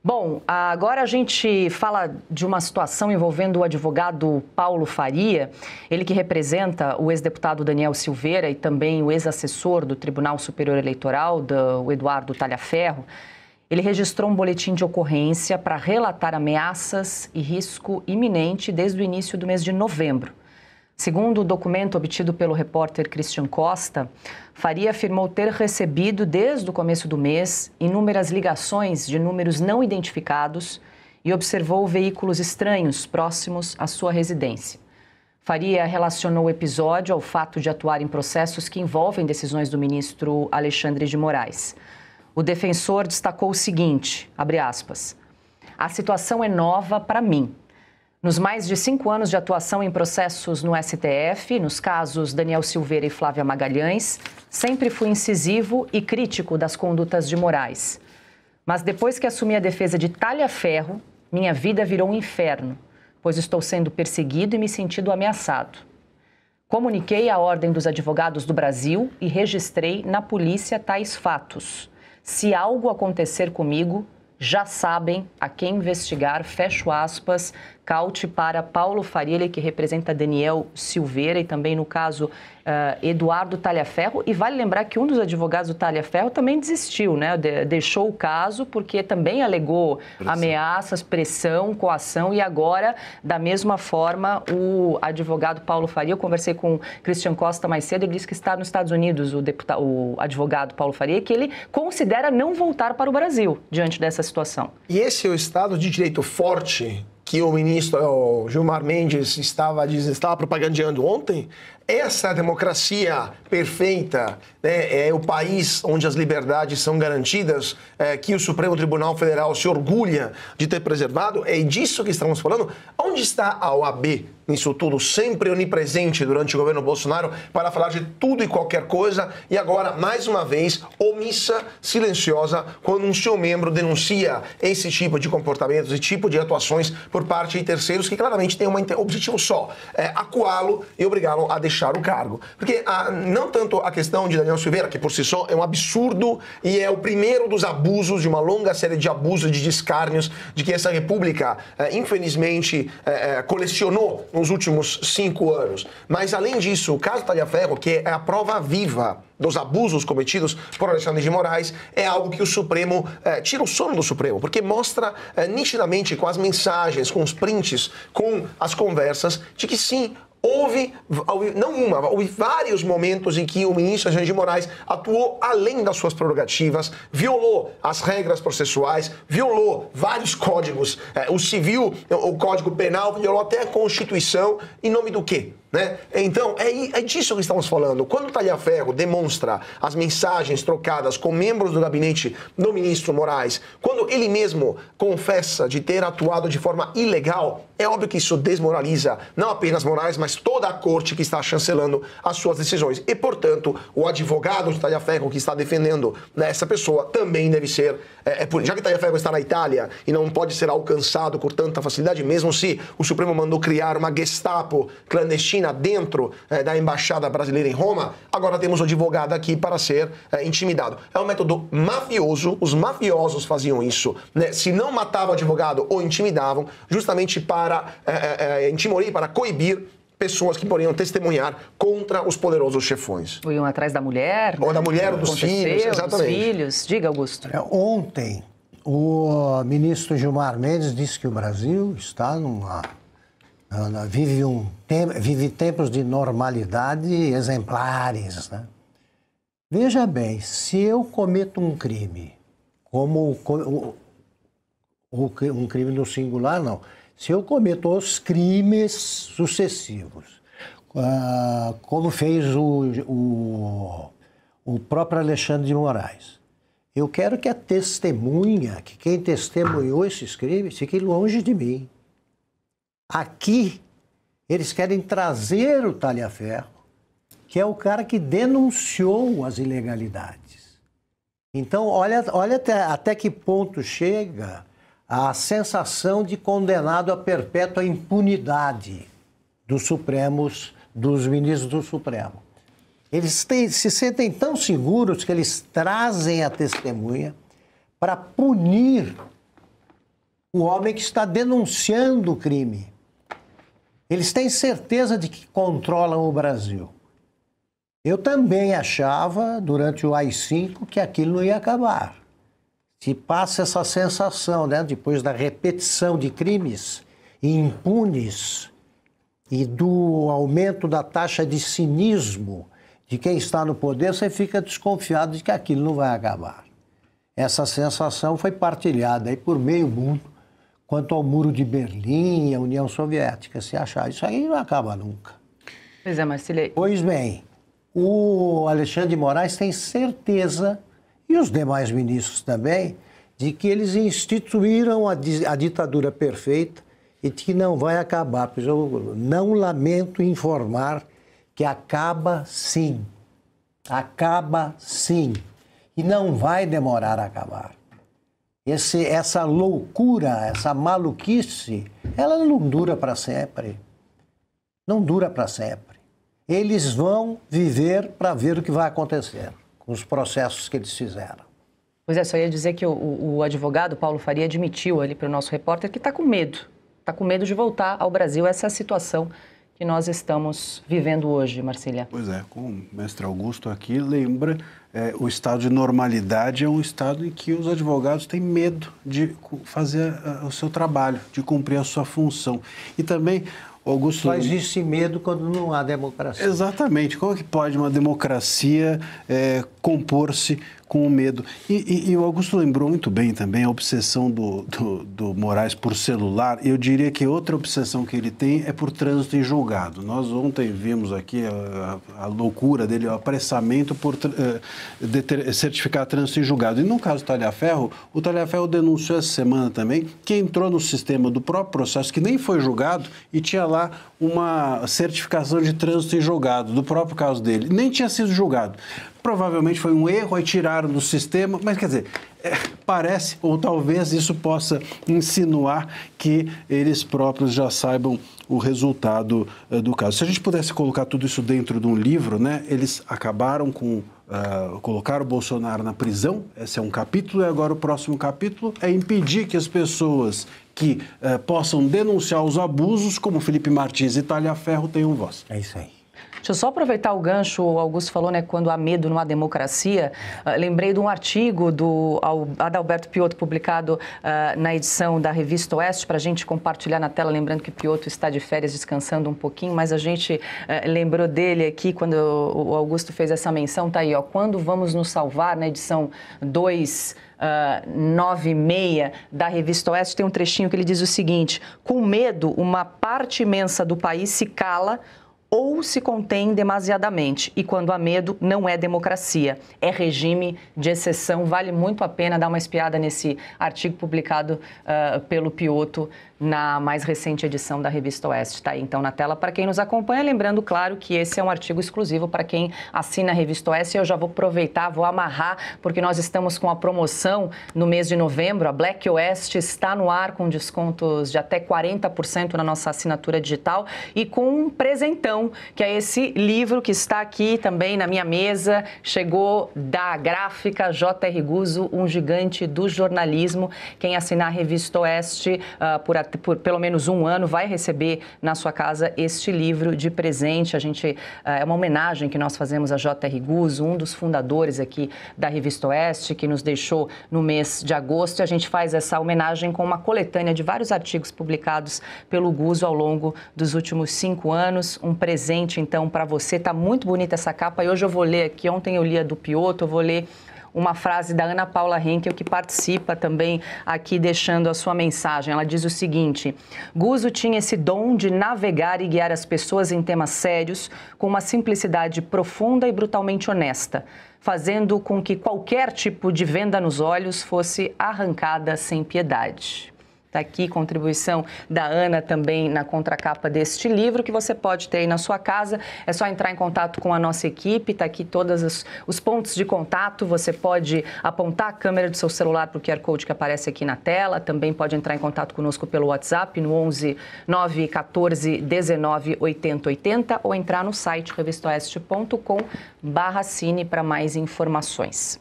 Bom, agora a gente fala de uma situação envolvendo o advogado Paulo Faria, ele que representa o ex-deputado Daniel Silveira e também o ex-assessor do Tribunal Superior Eleitoral, o Eduardo Talhaferro. Ele registrou um boletim de ocorrência para relatar ameaças e risco iminente desde o início do mês de novembro. Segundo o documento obtido pelo repórter Christian Costa, Faria afirmou ter recebido, desde o começo do mês, inúmeras ligações de números não identificados e observou veículos estranhos próximos à sua residência. Faria relacionou o episódio ao fato de atuar em processos que envolvem decisões do ministro Alexandre de Moraes. O defensor destacou o seguinte, abre aspas, "A situação é nova para mim. Nos mais de 5 anos de atuação em processos no STF, nos casos Daniel Silveira e Flávia Magalhães, sempre fui incisivo e crítico das condutas de Moraes. Mas depois que assumi a defesa de Talhaferro, minha vida virou um inferno, pois estou sendo perseguido e me sentindo ameaçado. Comuniquei à Ordem dos Advogados do Brasil e registrei na polícia tais fatos. Se algo acontecer comigo, já sabem a quem investigar, fecho aspas, caute para Paulo Faria, ele que representa Daniel Silveira e também, no caso, Eduardo Talhaferro. E vale lembrar que um dos advogados do Talhaferro também desistiu, né? Deixou o caso porque também alegou ameaças, pressão, coação e agora, da mesma forma, o advogado Paulo Faria, eu conversei com o Christian Costa mais cedo, ele disse que está nos Estados Unidos, o advogado Paulo Faria, que ele considera não voltar para o Brasil diante dessa situação. E esse é o Estado de Direito forte que o ministro Gilmar Mendes estava propagandeando ontem? Essa democracia perfeita, né, é o país onde as liberdades são garantidas, que o Supremo Tribunal Federal se orgulha de ter preservado, é disso que estamos falando. Onde está a OAB nisso tudo, sempre onipresente durante o governo Bolsonaro para falar de tudo e qualquer coisa e agora, mais uma vez, omissa, silenciosa, quando um seu membro denuncia esse tipo de comportamentos, esse tipo de atuações por parte de terceiros que claramente têm um objetivo só, acuá-lo e obrigá-lo a deixar o cargo. Porque não tanto a questão de Daniel Silveira, que por si só é um absurdo e é o primeiro dos abusos, de uma longa série de abusos, de descárnios, de que essa república, infelizmente, colecionou nos últimos 5 anos. Mas, além disso, o caso Talhaferro, que é a prova viva dos abusos cometidos por Alexandre de Moraes, é algo que o Supremo tira o sono do Supremo, porque mostra nitidamente com as mensagens, com os prints, com as conversas, de que sim, houve vários momentos em que o ministro Alexandre de Moraes atuou além das suas prerrogativas, violou as regras processuais, violou vários códigos, o civil, o Código Penal, violou até a Constituição, em nome do quê? Né? Então, é disso que estamos falando. Quando o Talhaferro demonstra as mensagens trocadas com membros do gabinete do ministro Moraes, quando ele mesmo confessa de ter atuado de forma ilegal, é óbvio que isso desmoraliza não apenas Moraes, mas toda a corte que está chancelando as suas decisões. E, portanto, o advogado de Talhaferro que está defendendo essa pessoa também deve ser, já que Talhaferro está na Itália e não pode ser alcançado com tanta facilidade, mesmo se o Supremo mandou criar uma Gestapo clandestina dentro da Embaixada Brasileira em Roma, agora temos o advogado aqui para ser intimidado. É um método mafioso, os mafiosos faziam isso, né? Se não matavam o advogado ou intimidavam, justamente para intimorir, para coibir pessoas que poderiam testemunhar contra os poderosos chefões. Ou iam atrás da mulher. Ou da mulher ou dos filhos, exatamente. Dos filhos. Diga, Augusto. Ontem, o ministro Gilmar Mendes disse que o Brasil está vive tempos de normalidade exemplares, né? Veja bem, se eu cometo um crime, como um crime no singular, não. Se eu cometo os crimes sucessivos, como fez o próprio Alexandre de Moraes, eu quero que a testemunha, que quem testemunhou esses crimes, fique longe de mim. Aqui, eles querem trazer o Talhaferro, que é o cara que denunciou as ilegalidades. Então, olha até que ponto chega a sensação de condenado a perpétua impunidade dos ministros do Supremo. Eles se sentem tão seguros que eles trazem a testemunha para punir o homem que está denunciando o crime. Eles têm certeza de que controlam o Brasil. Eu também achava, durante o AI-5, que aquilo não ia acabar. Se passa essa sensação, né, depois da repetição de crimes impunes e do aumento da taxa de cinismo de quem está no poder, você fica desconfiado de que aquilo não vai acabar. Essa sensação foi partilhada aí por meio mundo quanto ao Muro de Berlim e a União Soviética. Se achar, isso aí não acaba nunca. Pois é, Marcílio. Pois bem, o Alexandre de Moraes tem certeza, e os demais ministros também, de que eles instituíram a ditadura perfeita e de que não vai acabar. Pois eu não lamento informar que acaba sim. Acaba sim. E não vai demorar a acabar. Essa loucura, essa maluquice, ela não dura para sempre. Não dura para sempre. Eles vão viver para ver o que vai acontecer com os processos que eles fizeram. Pois é, só ia dizer que o advogado Paulo Faria admitiu ali para o nosso repórter que está com medo de voltar ao Brasil. Essa é a situação que nós estamos vivendo hoje, Marcília. Pois é, como o mestre Augusto aqui lembra, o estado de normalidade é um estado em que os advogados têm medo de fazer o seu trabalho, de cumprir a sua função. E também, Augusto... Só existe medo quando não há democracia. Exatamente. Como é que pode uma democracia compor-se com o medo? E o Augusto lembrou muito bem também a obsessão do Moraes por celular. Eu diria que outra obsessão que ele tem é por trânsito em julgado. Nós ontem vimos aqui a loucura dele, o apressamento por certificar trânsito em julgado. E no caso do Talhaferro, o Talhaferro denunciou essa semana também que entrou no sistema do próprio processo, que nem foi julgado, e tinha lá uma certificação de trânsito em julgado, do próprio caso dele. Nem tinha sido julgado. Provavelmente foi um erro, aí tiraram do sistema, mas quer dizer, parece, ou talvez isso possa insinuar que eles próprios já saibam o resultado do caso. Se a gente pudesse colocar tudo isso dentro de um livro, né, eles acabaram com colocar o Bolsonaro na prisão, esse é um capítulo, e agora o próximo capítulo é impedir que as pessoas que possam denunciar os abusos, como Felipe Martins e Talhaferro, tenham voz. É isso aí. Deixa eu só aproveitar o gancho, o Augusto falou, né, quando há medo não há democracia. Lembrei de um artigo do Adalberto Piotto, publicado na edição da Revista Oeste, para a gente compartilhar na tela, lembrando que Piotto está de férias, descansando um pouquinho, mas a gente lembrou dele aqui quando o Augusto fez essa menção, tá aí, ó, Quando Vamos Nos Salvar, na edição 296 da Revista Oeste, tem um trechinho que ele diz o seguinte: com medo, uma parte imensa do país se cala ou se contém demasiadamente. E quando há medo, não é democracia, é regime de exceção. Vale muito a pena dar uma espiada nesse artigo publicado pelo Piotto na mais recente edição da Revista Oeste. Está aí, então, na tela para quem nos acompanha. Lembrando, claro, que esse é um artigo exclusivo para quem assina a Revista Oeste. Eu já vou aproveitar, vou amarrar, porque nós estamos com a promoção no mês de novembro. A Black Oeste está no ar com descontos de até 40% na nossa assinatura digital e com um presentão, que é esse livro que está aqui também na minha mesa. Chegou da gráfica J.R. Guzzo, um gigante do jornalismo. Quem assinar a Revista Oeste por pelo menos um ano vai receber na sua casa este livro de presente. É uma homenagem que nós fazemos a J.R. Guzzo, um dos fundadores aqui da Revista Oeste, que nos deixou no mês de agosto. E a gente faz essa homenagem com uma coletânea de vários artigos publicados pelo Guzzo ao longo dos últimos 5 anos. Um presente, então, para você. Tá muito bonita essa capa e hoje eu vou ler aqui. Ontem eu li a do Piotto, eu vou ler uma frase da Ana Paula Henkel, que participa também aqui deixando a sua mensagem. Ela diz o seguinte: Guzzo tinha esse dom de navegar e guiar as pessoas em temas sérios com uma simplicidade profunda e brutalmente honesta, fazendo com que qualquer tipo de venda nos olhos fosse arrancada sem piedade. Está aqui contribuição da Ana também na contracapa deste livro, que você pode ter aí na sua casa. É só entrar em contato com a nossa equipe, está aqui todos os pontos de contato. Você pode apontar a câmera do seu celular para o QR Code que aparece aqui na tela. Também pode entrar em contato conosco pelo WhatsApp no 11 914 19 80 80 ou entrar no site revistaoeste.com/cine para mais informações.